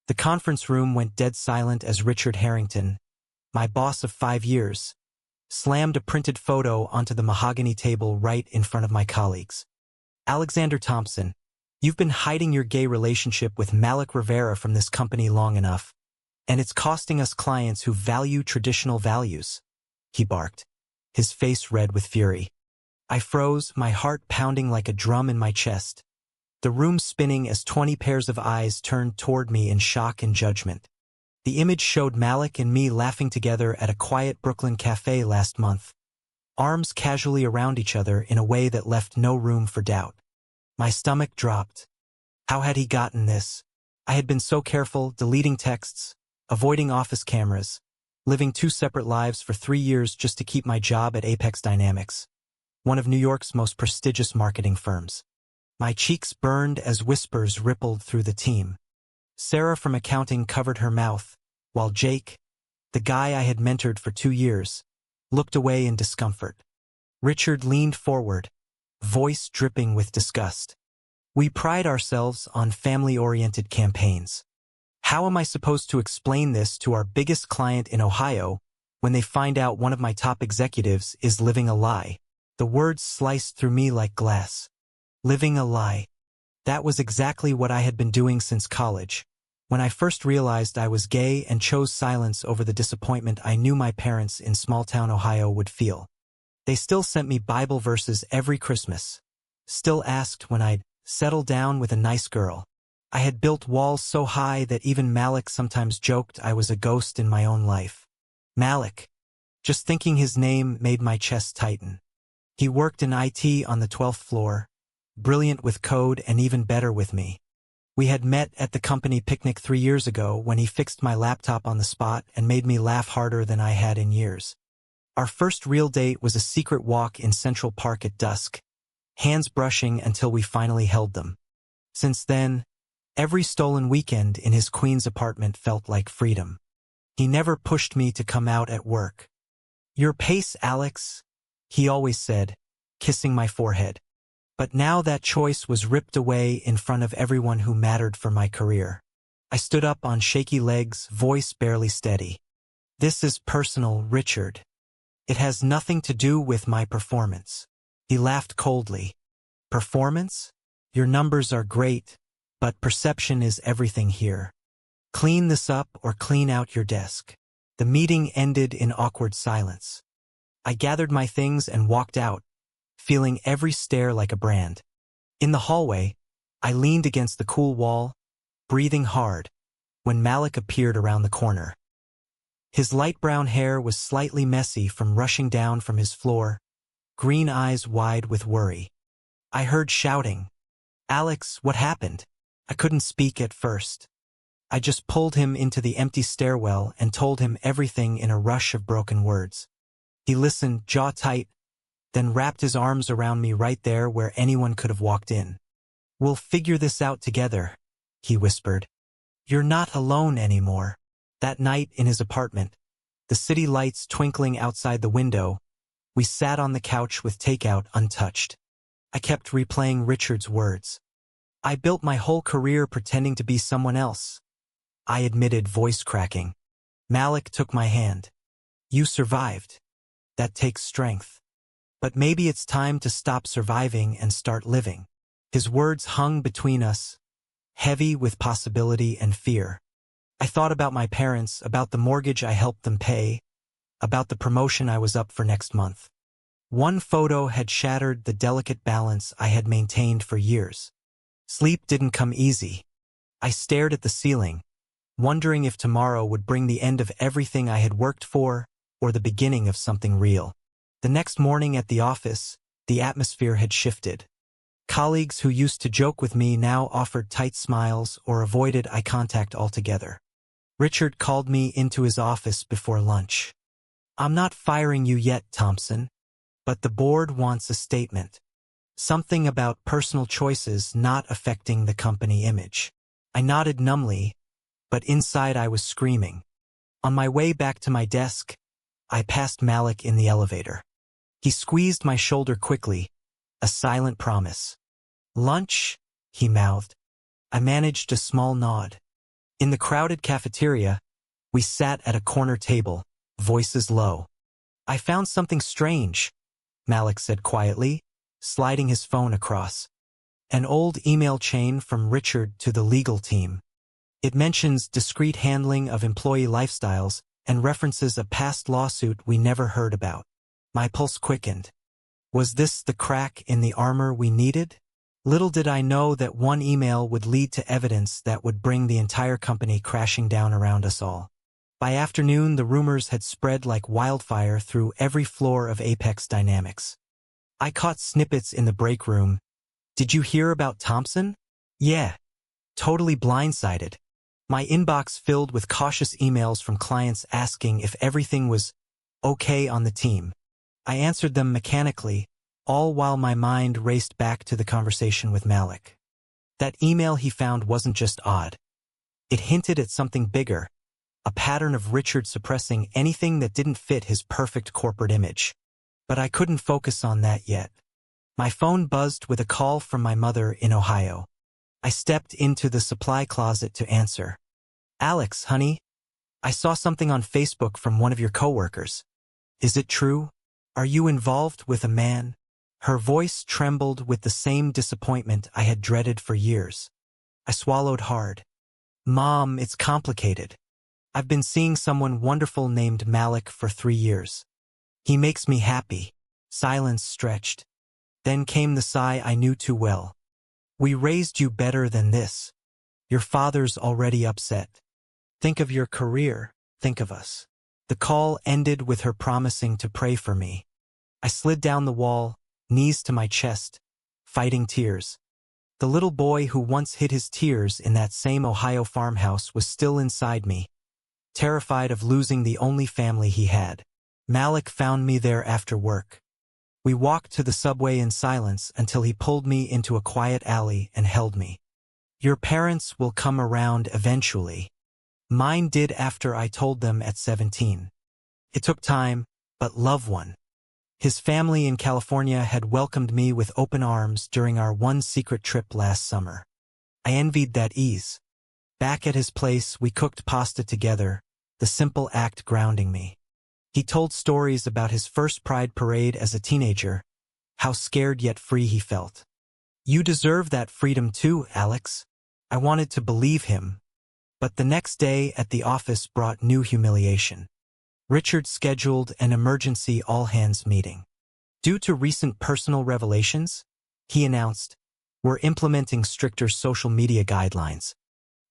The conference room went dead silent as Richard Harrington, my boss of 5 years, slammed a printed photo onto the mahogany table right in front of my colleagues. Alexander Thompson, you've been hiding your gay relationship with Malik Rivera from this company long enough, and it's costing us clients who value traditional values, he barked, his face red with fury. I froze, my heart pounding like a drum in my chest, the room spinning as 20 pairs of eyes turned toward me in shock and judgment. The image showed Malik and me laughing together at a quiet Brooklyn cafe last month, arms casually around each other in a way that left no room for doubt. My stomach dropped. How had he gotten this? I had been so careful, deleting texts, avoiding office cameras, living 2 separate lives for 3 years just to keep my job at Apex Dynamics, one of New York's most prestigious marketing firms. My cheeks burned as whispers rippled through the team. Sarah from accounting covered her mouth, while Jake, the guy I had mentored for 2 years, looked away in discomfort. Richard leaned forward, voice dripping with disgust. We pride ourselves on family-oriented campaigns. How am I supposed to explain this to our biggest client in Ohio when they find out one of my top executives is living a lie? The words sliced through me like glass. Living a lie. That was exactly what I had been doing since college, when I first realized I was gay and chose silence over the disappointment I knew my parents in small-town Ohio would feel. They still sent me Bible verses every Christmas, still asked when I'd settle down with a nice girl. I had built walls so high that even Malik sometimes joked I was a ghost in my own life. Malik. Just thinking his name made my chest tighten. He worked in IT on the 12th floor, brilliant with code and even better with me. We had met at the company picnic 3 years ago when he fixed my laptop on the spot and made me laugh harder than I had in years. Our first real date was a secret walk in Central Park at dusk, hands brushing until we finally held them. Since then, every stolen weekend in his Queens apartment felt like freedom. He never pushed me to come out at work. Your pace, Alex, he always said, kissing my forehead. But now that choice was ripped away in front of everyone who mattered for my career. I stood up on shaky legs, voice barely steady. This is personal, Richard. It has nothing to do with my performance. He laughed coldly. Performance? Your numbers are great, but perception is everything here. Clean this up or clean out your desk. The meeting ended in awkward silence. I gathered my things and walked out, feeling every stare like a brand. In the hallway, I leaned against the cool wall, breathing hard, when Malik appeared around the corner. His light brown hair was slightly messy from rushing down from his floor, green eyes wide with worry. I heard shouting. Alex, what happened? I couldn't speak at first. I just pulled him into the empty stairwell and told him everything in a rush of broken words. He listened, jaw tight, then wrapped his arms around me right there where anyone could have walked in. We'll figure this out together, he whispered. You're not alone anymore. That night in his apartment, the city lights twinkling outside the window, we sat on the couch with takeout untouched. I kept replaying Richard's words. I built my whole career pretending to be someone else, I admitted, voice cracking. Malik took my hand. You survived. That takes strength. But maybe it's time to stop surviving and start living. His words hung between us, heavy with possibility and fear. I thought about my parents, about the mortgage I helped them pay, about the promotion I was up for next month. One photo had shattered the delicate balance I had maintained for years. Sleep didn't come easy. I stared at the ceiling, wondering if tomorrow would bring the end of everything I had worked for or the beginning of something real. The next morning at the office, the atmosphere had shifted. Colleagues who used to joke with me now offered tight smiles or avoided eye contact altogether. Richard called me into his office before lunch. I'm not firing you yet, Thompson, but the board wants a statement. Something about personal choices not affecting the company image. I nodded numbly, but inside I was screaming. On my way back to my desk, I passed Malik in the elevator. He squeezed my shoulder quickly, a silent promise. Lunch, he mouthed. I managed a small nod. In the crowded cafeteria, we sat at a corner table, voices low. "I found something strange," Malik said quietly, sliding his phone across. "An old email chain from Richard to the legal team. It mentions discreet handling of employee lifestyles and references a past lawsuit we never heard about." My pulse quickened. Was this the crack in the armor we needed? Little did I know that one email would lead to evidence that would bring the entire company crashing down around us all. By afternoon, the rumors had spread like wildfire through every floor of Apex Dynamics. I caught snippets in the break room. "Did you hear about Thompson?" "Yeah." Totally blindsided. My inbox filled with cautious emails from clients asking if everything was okay on the team. I answered them mechanically, all while my mind raced back to the conversation with Malik. That email he found wasn't just odd. It hinted at something bigger, a pattern of Richard suppressing anything that didn't fit his perfect corporate image. But I couldn't focus on that yet. My phone buzzed with a call from my mother in Ohio. I stepped into the supply closet to answer. "Alex, honey, I saw something on Facebook from one of your coworkers. Is it true? Are you involved with a man?" Her voice trembled with the same disappointment I had dreaded for years. I swallowed hard. "Mom, it's complicated. I've been seeing someone wonderful named Malik for 3 years. He makes me happy." Silence stretched. Then came the sigh I knew too well. "We raised you better than this. Your father's already upset. Think of your career. Think of us." The call ended with her promising to pray for me. I slid down the wall, knees to my chest, fighting tears. The little boy who once hid his tears in that same Ohio farmhouse was still inside me, terrified of losing the only family he had. Malik found me there after work. We walked to the subway in silence until he pulled me into a quiet alley and held me. "Your parents will come around eventually." Mine did after I told them at 17. It took time, but love won. His family in California had welcomed me with open arms during our one secret trip last summer. I envied that ease. Back at his place, we cooked pasta together, the simple act grounding me. He told stories about his first Pride parade as a teenager, how scared yet free he felt. "You deserve that freedom too, Alex." I wanted to believe him, but the next day at the office brought new humiliation. Richard scheduled an emergency all-hands meeting. "Due to recent personal revelations," he announced, "we're implementing stricter social media guidelines.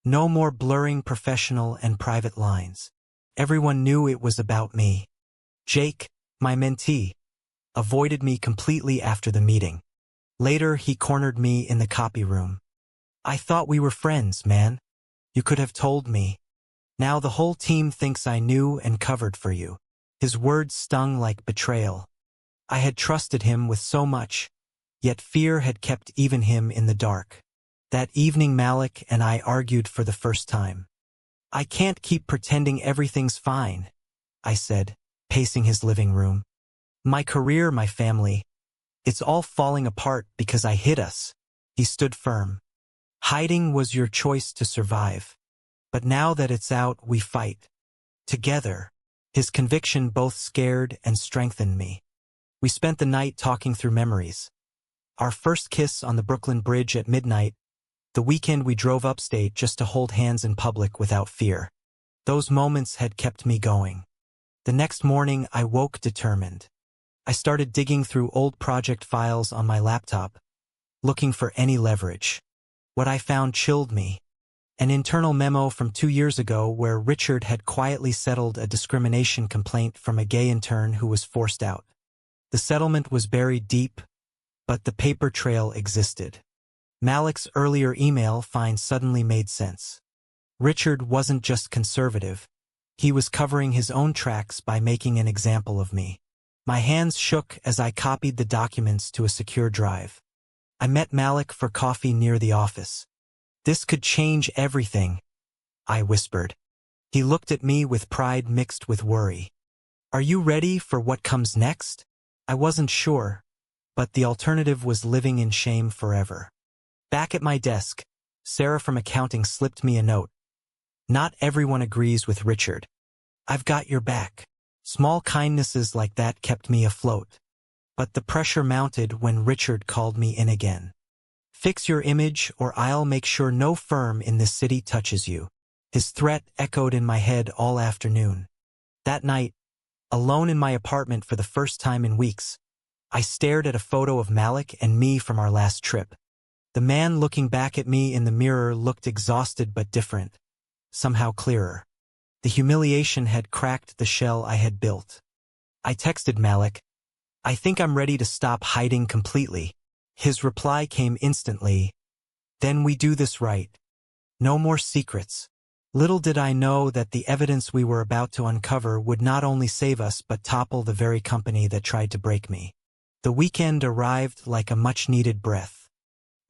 No more blurring professional and private lines." Everyone knew it was about me. Jake, my mentee, avoided me completely after the meeting. Later, he cornered me in the copy room. "I thought we were friends, man. You could have told me. Now the whole team thinks I knew and covered for you." His words stung like betrayal. I had trusted him with so much, yet fear had kept even him in the dark. That evening Malik and I argued for the first time. "I can't keep pretending everything's fine," I said, pacing his living room. "My career, my family, it's all falling apart because I hid us." He stood firm. "Hiding was your choice to survive. But now that it's out, we fight. Together." His conviction both scared and strengthened me. We spent the night talking through memories. Our first kiss on the Brooklyn Bridge at midnight, the weekend we drove upstate just to hold hands in public without fear. Those moments had kept me going. The next morning, I woke determined. I started digging through old project files on my laptop, looking for any leverage. What I found chilled me. An internal memo from 2 years ago where Richard had quietly settled a discrimination complaint from a gay intern who was forced out. The settlement was buried deep, but the paper trail existed. Malik's earlier email find suddenly made sense. Richard wasn't just conservative. He was covering his own tracks by making an example of me. My hands shook as I copied the documents to a secure drive. I met Malik for coffee near the office. "This could change everything," I whispered. He looked at me with pride mixed with worry. "Are you ready for what comes next?" I wasn't sure, but the alternative was living in shame forever. Back at my desk, Sarah from accounting slipped me a note. Not everyone agrees with Richard. I've got your back. Small kindnesses like that kept me afloat. But the pressure mounted when Richard called me in again. Fix your image or I'll make sure no firm in this city touches you. His threat echoed in my head all afternoon. That night, alone in my apartment for the first time in weeks, I stared at a photo of Malik and me from our last trip. The man looking back at me in the mirror looked exhausted but different, somehow clearer. The humiliation had cracked the shell I had built. I texted Malik, "I think I'm ready to stop hiding completely." His reply came instantly, "Then we do this right. No more secrets." Little did I know that the evidence we were about to uncover would not only save us but topple the very company that tried to break me. The weekend arrived like a much-needed breath.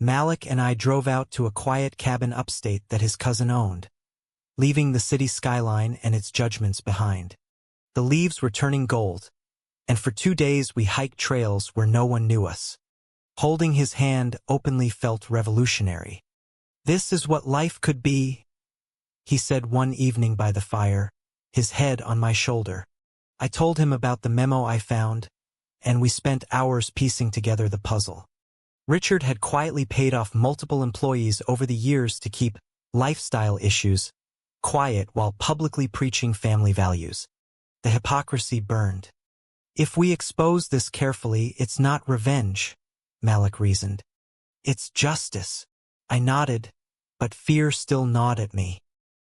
Malik and I drove out to a quiet cabin upstate that his cousin owned, leaving the city skyline and its judgments behind. The leaves were turning gold, and for 2 days we hiked trails where no one knew us. Holding his hand openly felt revolutionary. "This is what life could be," he said one evening by the fire, his head on my shoulder. I told him about the memo I found, and we spent hours piecing together the puzzle. Richard had quietly paid off multiple employees over the years to keep lifestyle issues quiet while publicly preaching family values. The hypocrisy burned. "If we expose this carefully, it's not revenge," Malik reasoned. "It's justice." I nodded, but fear still gnawed at me.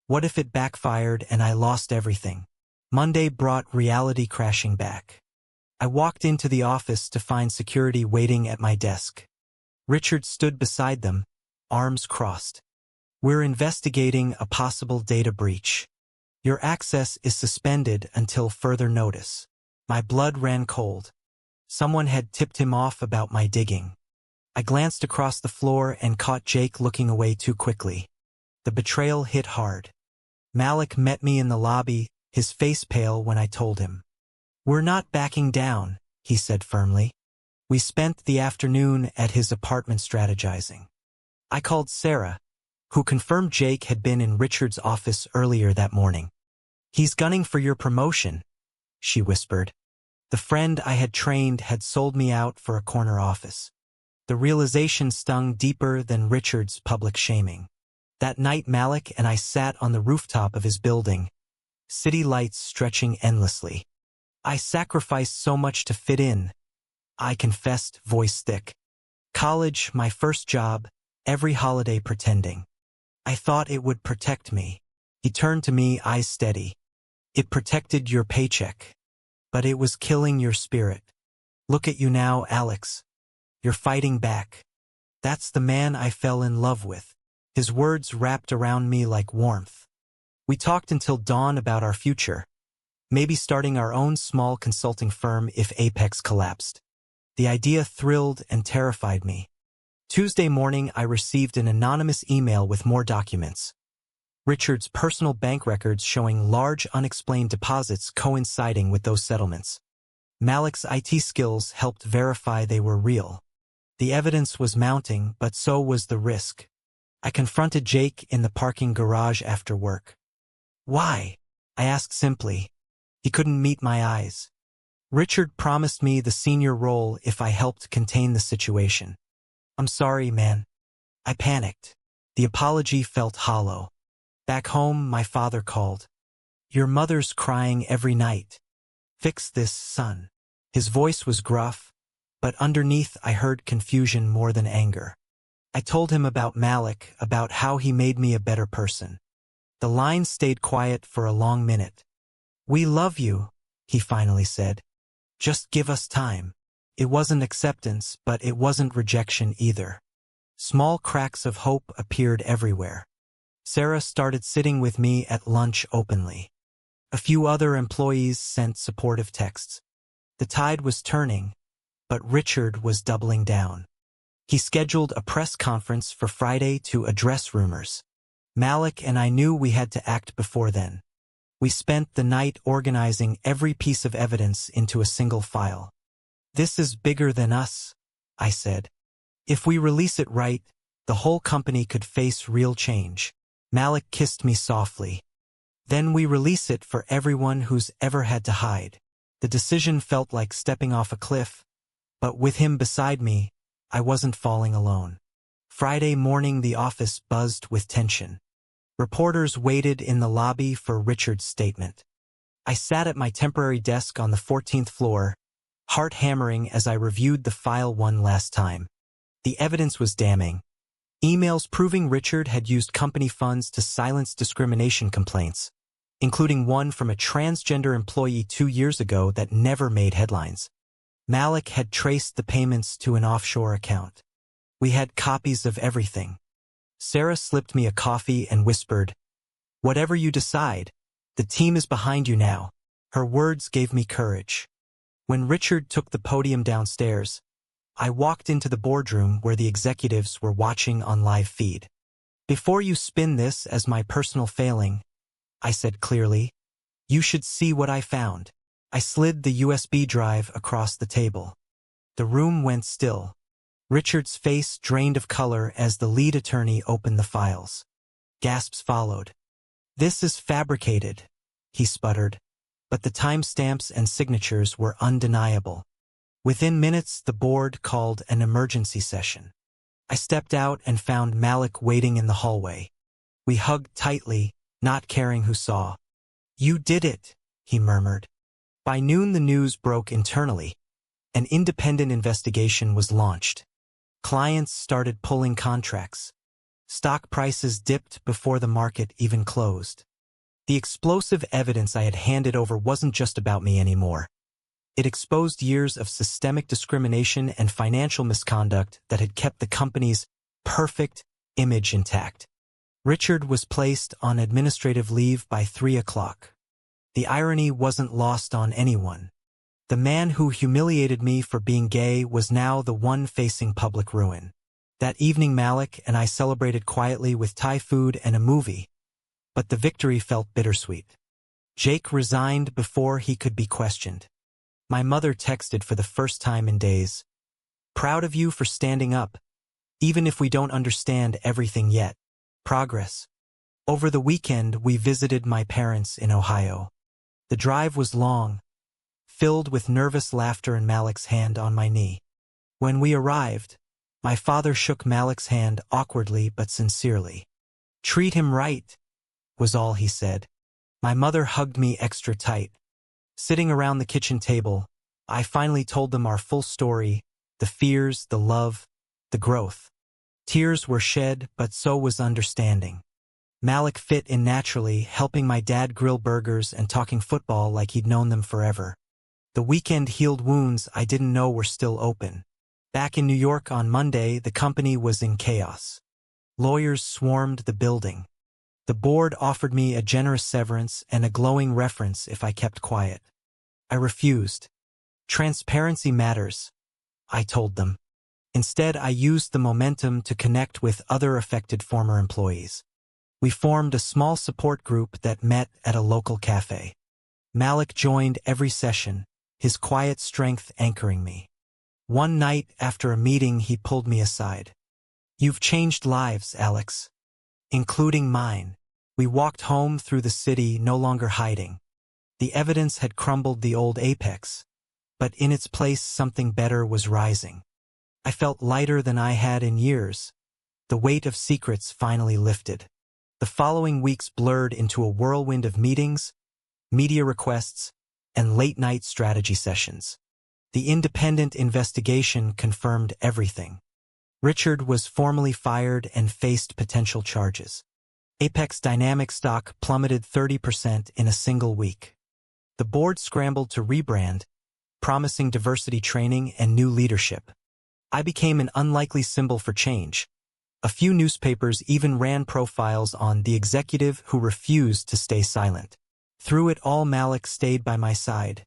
What if it backfired and I lost everything? Monday brought reality crashing back. I walked into the office to find security waiting at my desk. Richard stood beside them, arms crossed. "We're investigating a possible data breach. Your access is suspended until further notice." My blood ran cold. Someone had tipped him off about my digging. I glanced across the floor and caught Jake looking away too quickly. The betrayal hit hard. Malik met me in the lobby, his face pale when I told him. "We're not backing down," he said firmly. We spent the afternoon at his apartment strategizing. I called Sarah, who confirmed Jake had been in Richard's office earlier that morning. "He's gunning for your promotion," she whispered. The friend I had trained had sold me out for a corner office. The realization stung deeper than Richard's public shaming. That night Malik and I sat on the rooftop of his building, city lights stretching endlessly. "I sacrificed so much to fit in," I confessed, voice thick. "College, my first job, every holiday pretending. I thought it would protect me." He turned to me, eyes steady. "It protected your paycheck, but it was killing your spirit. Look at you now, Alex. You're fighting back." That's the man I fell in love with. His words wrapped around me like warmth. We talked until dawn about our future, maybe starting our own small consulting firm if Apex collapsed. The idea thrilled and terrified me. Tuesday morning, I received an anonymous email with more documents. Richard's personal bank records showing large unexplained deposits coinciding with those settlements. Malik's IT skills helped verify they were real. The evidence was mounting, but so was the risk. I confronted Jake in the parking garage after work. "Why?" I asked simply. He couldn't meet my eyes. "Richard promised me the senior role if I helped contain the situation." "I'm sorry, man." I panicked. The apology felt hollow. Back home, my father called. "Your mother's crying every night. Fix this, son." His voice was gruff, but underneath I heard confusion more than anger. I told him about Malik, about how he made me a better person. The line stayed quiet for a long minute. "We love you," he finally said. "Just give us time." It wasn't acceptance, but it wasn't rejection either. Small cracks of hope appeared everywhere. Sarah started sitting with me at lunch openly. A few other employees sent supportive texts. The tide was turning, but Richard was doubling down. He scheduled a press conference for Friday to address rumors. Malik and I knew we had to act before then. We spent the night organizing every piece of evidence into a single file. "This is bigger than us," I said. "If we release it right, the whole company could face real change." Malik kissed me softly. Then we release it for everyone who's ever had to hide. The decision felt like stepping off a cliff, but with him beside me, I wasn't falling alone. Friday morning the office buzzed with tension. Reporters waited in the lobby for Richard's statement. I sat at my temporary desk on the 14th floor, heart hammering as I reviewed the file one last time. The evidence was damning. Emails proving Richard had used company funds to silence discrimination complaints, including one from a transgender employee 2 years ago that never made headlines. Malik had traced the payments to an offshore account. We had copies of everything. Sarah slipped me a coffee and whispered, "Whatever you decide, the team is behind you now." Her words gave me courage. When Richard took the podium downstairs, I walked into the boardroom where the executives were watching on live feed. "Before you spin this as my personal failing," I said clearly, "you should see what I found." I slid the USB drive across the table. The room went still. Richard's face drained of color as the lead attorney opened the files. Gasps followed. "This is fabricated," he sputtered, but the timestamps and signatures were undeniable. Within minutes, the board called an emergency session. I stepped out and found Malik waiting in the hallway. We hugged tightly, not caring who saw. "You did it," he murmured. By noon the news broke internally. An independent investigation was launched. Clients started pulling contracts. Stock prices dipped before the market even closed. The explosive evidence I had handed over wasn't just about me anymore. It exposed years of systemic discrimination and financial misconduct that had kept the company's perfect image intact. Richard was placed on administrative leave by 3 o'clock. The irony wasn't lost on anyone. The man who humiliated me for being gay was now the one facing public ruin. That evening Malik and I celebrated quietly with Thai food and a movie, but the victory felt bittersweet. Jake resigned before he could be questioned. My mother texted for the first time in days, "Proud of you for standing up, even if we don't understand everything yet. Progress." Over the weekend, we visited my parents in Ohio. The drive was long, filled with nervous laughter and Malik's hand on my knee. When we arrived, my father shook Malik's hand awkwardly but sincerely. "Treat him right," was all he said. My mother hugged me extra tight. Sitting around the kitchen table, I finally told them our full story, the fears, the love, the growth. Tears were shed, but so was understanding. Malik fit in naturally, helping my dad grill burgers and talking football like he'd known them forever. The weekend healed wounds I didn't know were still open. Back in New York on Monday, the company was in chaos. Lawyers swarmed the building. The board offered me a generous severance and a glowing reference if I kept quiet. I refused. "Transparency matters," I told them. Instead, I used the momentum to connect with other affected former employees. We formed a small support group that met at a local cafe. Malik joined every session, his quiet strength anchoring me. One night after a meeting, he pulled me aside. "You've changed lives, Alex. Including mine." We walked home through the city, no longer hiding. The evidence had crumbled the old apex, but in its place something better was rising. I felt lighter than I had in years. The weight of secrets finally lifted. The following weeks blurred into a whirlwind of meetings, media requests, and late-night strategy sessions. The independent investigation confirmed everything. Richard was formally fired and faced potential charges. Apex Dynamics stock plummeted 30% in a single week. The board scrambled to rebrand, promising diversity training and new leadership. I became an unlikely symbol for change. A few newspapers even ran profiles on the executive who refused to stay silent. Through it all, Malik stayed by my side,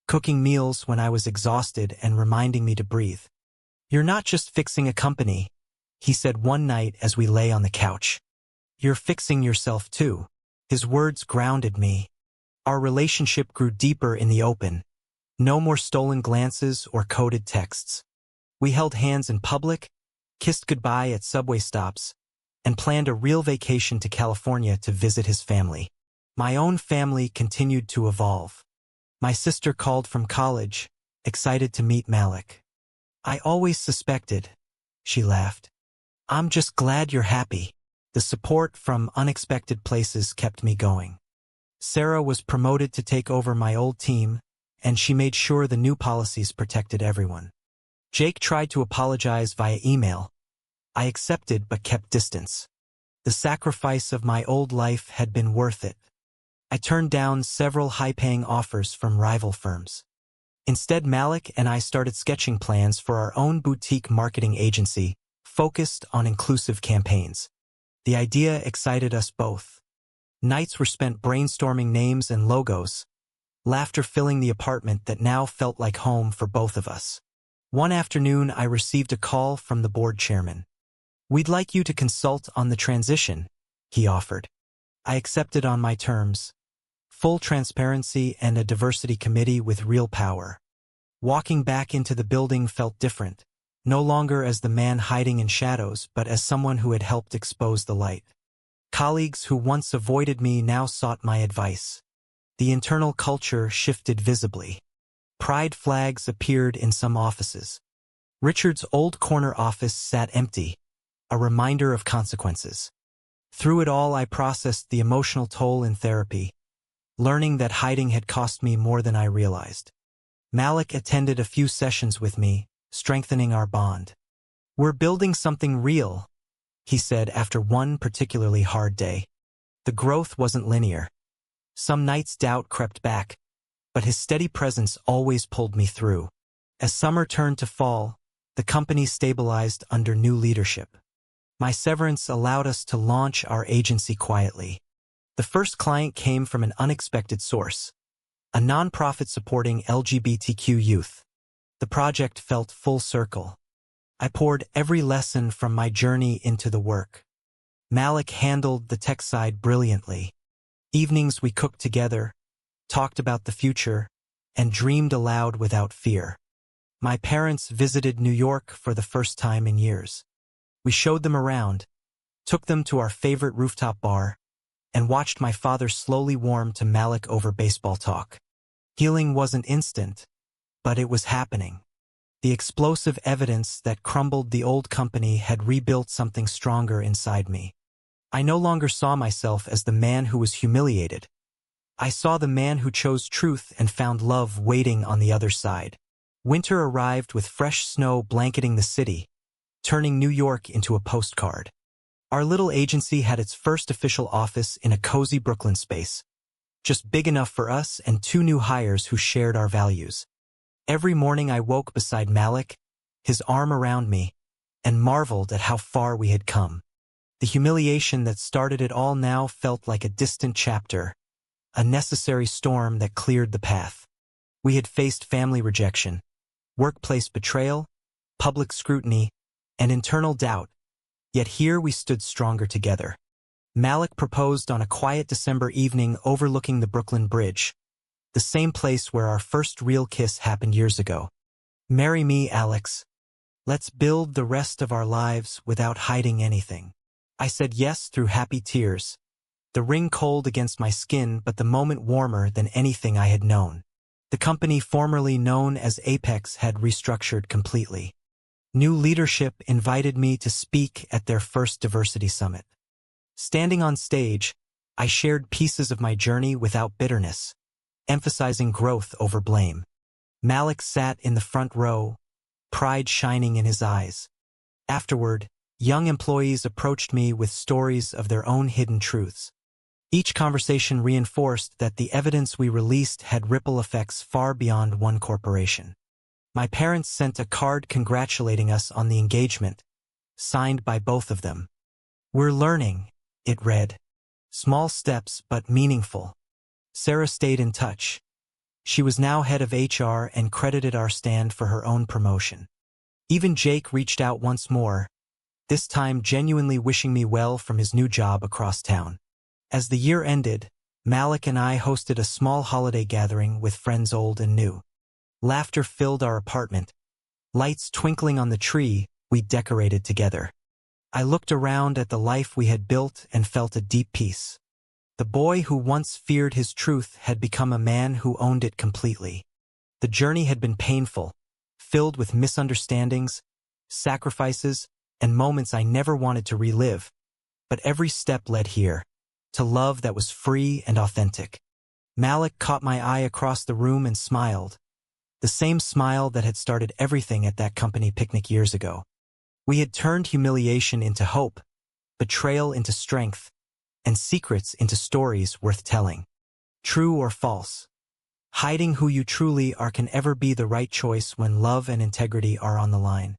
cooking meals when I was exhausted and reminding me to breathe. "You're not just fixing a company," he said one night as we lay on the couch. "You're fixing yourself too." His words grounded me. Our relationship grew deeper in the open. No more stolen glances or coded texts. We held hands in public, kissed goodbye at subway stops, and planned a real vacation to California to visit his family. My own family continued to evolve. My sister called from college, excited to meet Malik. "I always suspected," she laughed. "I'm just glad you're happy." The support from unexpected places kept me going. Sarah was promoted to take over my old team, and she made sure the new policies protected everyone. Jake tried to apologize via email. I accepted but kept distance. The sacrifice of my old life had been worth it. I turned down several high-paying offers from rival firms. Instead, Malik and I started sketching plans for our own boutique marketing agency, focused on inclusive campaigns. The idea excited us both. Nights were spent brainstorming names and logos, laughter filling the apartment that now felt like home for both of us. One afternoon, I received a call from the board chairman. "We'd like you to consult on the transition," he offered. I accepted on my terms. Full transparency and a diversity committee with real power. Walking back into the building felt different, no longer as the man hiding in shadows, but as someone who had helped expose the light. Colleagues who once avoided me now sought my advice. The internal culture shifted visibly. Pride flags appeared in some offices. Richard's old corner office sat empty, a reminder of consequences. Through it all, I processed the emotional toll in therapy, learning that hiding had cost me more than I realized. Malik attended a few sessions with me, strengthening our bond. "We're building something real," he said after one particularly hard day. The growth wasn't linear. Some nights doubt crept back, but his steady presence always pulled me through. As summer turned to fall, the company stabilized under new leadership. My severance allowed us to launch our agency quietly. The first client came from an unexpected source, a nonprofit supporting LGBTQ youth. The project felt full circle. I poured every lesson from my journey into the work. Malik handled the tech side brilliantly. Evenings we cooked together, talked about the future, and dreamed aloud without fear. My parents visited New York for the first time in years. We showed them around, took them to our favorite rooftop bar, and watched my father slowly warm to Malik over baseball talk. Healing wasn't instant, but it was happening. The explosive evidence that crumbled the old company had rebuilt something stronger inside me. I no longer saw myself as the man who was humiliated. I saw the man who chose truth and found love waiting on the other side. Winter arrived with fresh snow blanketing the city, turning New York into a postcard. Our little agency had its first official office in a cozy Brooklyn space, just big enough for us and two new hires who shared our values. Every morning I woke beside Malik, his arm around me, and marveled at how far we had come. The humiliation that started it all now felt like a distant chapter, a necessary storm that cleared the path. We had faced family rejection, workplace betrayal, public scrutiny, and internal doubt, yet here we stood stronger together. Malik proposed on a quiet December evening overlooking the Brooklyn Bridge, the same place where our first real kiss happened years ago. "Marry me, Alex. Let's build the rest of our lives without hiding anything." I said yes through happy tears, the ring cold against my skin but the moment warmer than anything I had known. The company formerly known as Apex had restructured completely. New leadership invited me to speak at their first diversity summit. Standing on stage, I shared pieces of my journey without bitterness, emphasizing growth over blame. Malik sat in the front row, pride shining in his eyes. Afterward, young employees approached me with stories of their own hidden truths. Each conversation reinforced that the evidence we released had ripple effects far beyond one corporation. My parents sent a card congratulating us on the engagement, signed by both of them. "We're learning," it read. "Small steps but meaningful." Sarah stayed in touch. She was now head of HR and credited our stand for her own promotion. Even Jake reached out once more, this time genuinely wishing me well from his new job across town. As the year ended, Malik and I hosted a small holiday gathering with friends old and new. Laughter filled our apartment. Lights twinkling on the tree we decorated together. I looked around at the life we had built and felt a deep peace. The boy who once feared his truth had become a man who owned it completely. The journey had been painful, filled with misunderstandings, sacrifices, and moments I never wanted to relive, but every step led here, to love that was free and authentic. Malik caught my eye across the room and smiled, the same smile that had started everything at that company picnic years ago. We had turned humiliation into hope, betrayal into strength, and secrets into stories worth telling. True or false? Hiding who you truly are can ever be the right choice when love and integrity are on the line.